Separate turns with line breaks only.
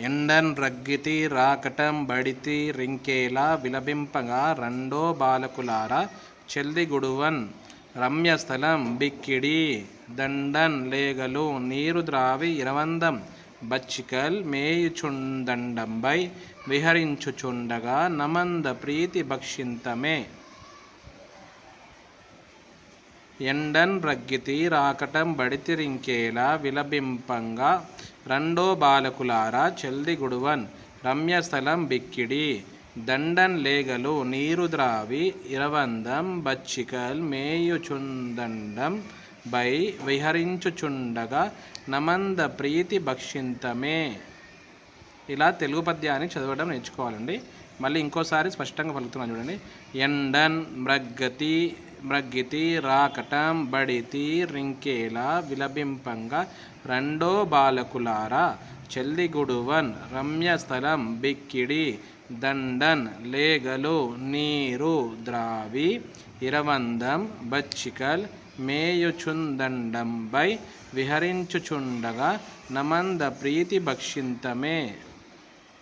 ఎండన్ రగ్గితి రాకటం బడితి రింకేలా విలపింపగా రెండో బాలకులారా చెల్దిగుడువన్ రమ్యస్థలం బిక్కిడి దండన్ లేగలు నీరు ద్రావి ఇరవందం బచ్చికల్ మేయుచుందండంబై విహరించుచుండగా నమంద ప్రీతి భక్షింతమే. ఎండన్ రగ్గితి రాకటం బడితి రింకేలా విలపింపంగా రెండో బాలకులారా చెల్దిగుడువన్ రమ్యస్థలం బిక్కిడి దండన్ లేగలు నీరు ద్రావి ఇరవందం బచ్చికల్ మేయుచుందండం బై విహరించుచుండగా నమంద ప్రీతి భక్షింతమే. ఇలా తెలుగు పద్యాన్ని చదవడం నేర్చుకోవాలండి. మళ్ళీ ఇంకోసారి స్పష్టంగా పలుకుతున్నాను చూడండి. ఎండన్ మ్రగ్గితి రాకటం బడితి రింకేలా విలపింపంగా రెండో బాలకులారా చెల్దిగుడువన్ రమ్యస్థలం బిక్కిడి దండన్ లేగలు నీరు ద్రావి ఇరవందం బచ్చికల్ మేయుచుందండంబై విహరించుచుండగా నమంద ప్రీతి భక్షింతమే.